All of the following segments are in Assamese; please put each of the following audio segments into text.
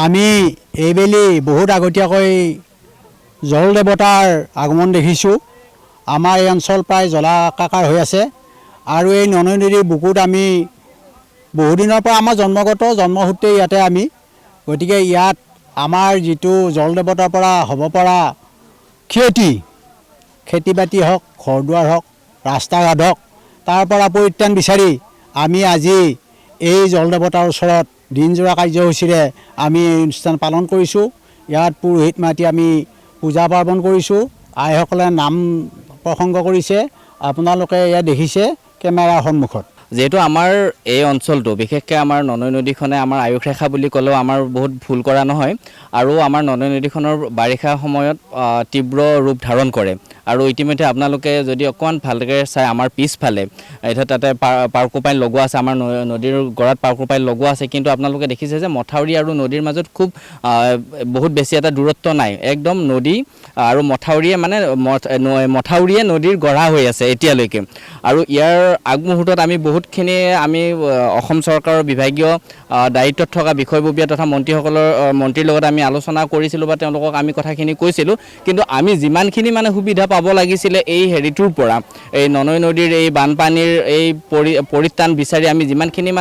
আমি এইবেলি বহুত আগতীয়াকৈ জল দেৱতাৰ আগমন দেখিছোঁ। আমাৰ এই অঞ্চল প্ৰায় জলাকাকাৰ হৈ আছে আৰু এই ননৈ নদীৰ বুকুত আমি বহুদিনৰ পৰা আমাৰ জন্মসূত্ৰে ইয়াতে আমি, গতিকে ইয়াত আমাৰ যিটো জল দেৱতাৰ পৰা হ'ব পৰা খেতি বাতি হওক, ঘৰ দুৱাৰ হওক, ৰাস্তা ঘাট হওক, তাৰ পৰা পৰিত্ৰাণ বিচাৰি আমি আজি এই জল দেৱতাৰ ওচৰত দিনজোৰা কাৰ্যসূচীৰে আমি এই অনুষ্ঠান পালন কৰিছোঁ। ইয়াত পুৰোহিত মাতি আমি পূজা পাৰ্বণ কৰিছোঁ। আইসকলে নাম প্ৰসংগ কৰিছে, আপোনালোকে ইয়াত দেখিছে কেমেৰাৰ সন্মুখত। যিহেতু আমাৰ এই অঞ্চলটো বিশেষকৈ আমাৰ ননৈ নদীখনে আমাৰ আয়ুস ৰেখা বুলি ক'লেও আমাৰ বহুত ভুল কৰা নহয় আৰু আমাৰ ননৈ নদীখনৰ বাৰিষা সময়ত তীব্ৰ ৰূপ ধাৰণ কৰে আৰু ইতিমধ্যে আপোনালোকে যদি অকণমান ভালকৈ চাই আমাৰ পিছফালে এতিয়া তাতে পাৰ্কোপাইন লগোৱা আছে, আমাৰ নদীৰ গড়াত পাৰ্কোপাইন লগোৱা আছে, কিন্তু আপোনালোকে দেখিছে যে মথাউৰি আৰু নদীৰ মাজত খুব বহুত বেছি এটা দূৰত্ব নাই। একদম নদী আৰু মথাউৰিয়ে নদীৰ গঢ়া হৈ আছে এতিয়ালৈকে আৰু ইয়াৰ আগমুহূৰ্তত আমি বহুতখিনি অসম চৰকাৰৰ বিভাগীয় দায়িত্বত থকা বিষয়ববীয়া তথা মন্ত্ৰীৰ লগত আমি আলোচনা কৰিছিলোঁ বা তেওঁলোকক আমি কথাখিনি কৈছিলোঁ, কিন্তু আমি যিমানখিনি সুবিধা পাব লাগিছিলে এই হেৰিটোৰ পৰা, এই ননৈ নদীৰ এই বানপানীৰ এই পৰিত্ৰাণ বিচাৰি আমি যিমানখিনি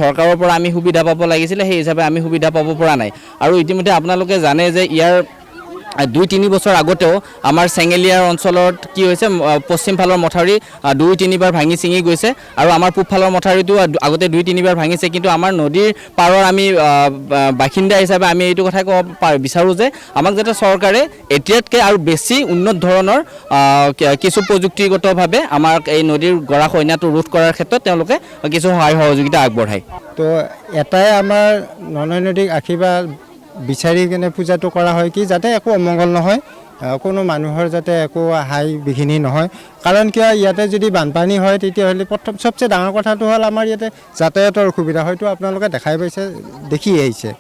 চৰকাৰৰ পৰা আমি সুবিধা পাব লাগিছিলে সেই হিচাপে আমি সুবিধা পাব পৰা নাই। আৰু ইতিমধ্যে আপোনালোকে জানে যে ইয়াৰ 2-3 বছৰ আগতেও আমাৰ চেঙেলীয়াৰ অঞ্চলত কি হৈছে, পশ্চিম ফালৰ মথাউৰি 2-3 বাৰ ভাঙি ছিঙি গৈছে আৰু আমাৰ পূবফালৰ মথাউৰিটো আগতে 2-3 বাৰ ভাঙিছে, কিন্তু আমাৰ নদীৰ পাৰৰ আমি বাসিন্দা হিচাপে আমি এইটো কথাই ক'ব বিচাৰোঁ যে আমাক যাতে চৰকাৰে এতিয়াতকৈ আৰু বেছি উন্নত ধৰণৰ কিছু প্ৰযুক্তিগতভাৱে আমাক এই নদীৰ গৰাখহনীয়াটো ৰোধ কৰাৰ ক্ষেত্ৰত তেওঁলোকে কিছু সহায় সহযোগিতা আগবঢ়ায়। তো এটাই আমাৰ ননৈ নদীক আশীৰ্বাদ বিচাৰি কিনে পূজাটো কৰা হয় কি যাতে একো অমংগল নহয়, কোনো মানুহৰ যাতে একো হাই বিঘিনি নহয়। কাৰণ কিয় ইয়াতে যদি বানপানী হয় তেতিয়াহ'লে চবচে ডাঙৰ কথাটো হ'ল আমাৰ ইয়াতে যাতায়াতৰ অসুবিধা, হয়তো আপোনালোকে দেখাই পাইছে, দেখি আহিছে।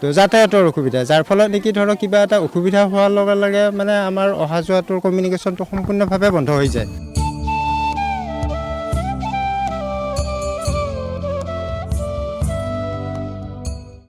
তো যাতায়াতৰ অসুবিধা, যাৰ ফলত নেকি ধৰক কিবা এটা অসুবিধা হোৱাৰ লগে লগে আমাৰ অহা যোৱাটোৰ কমিউনিকেশ্যনটো সম্পূৰ্ণভাৱে বন্ধ হৈ যায়।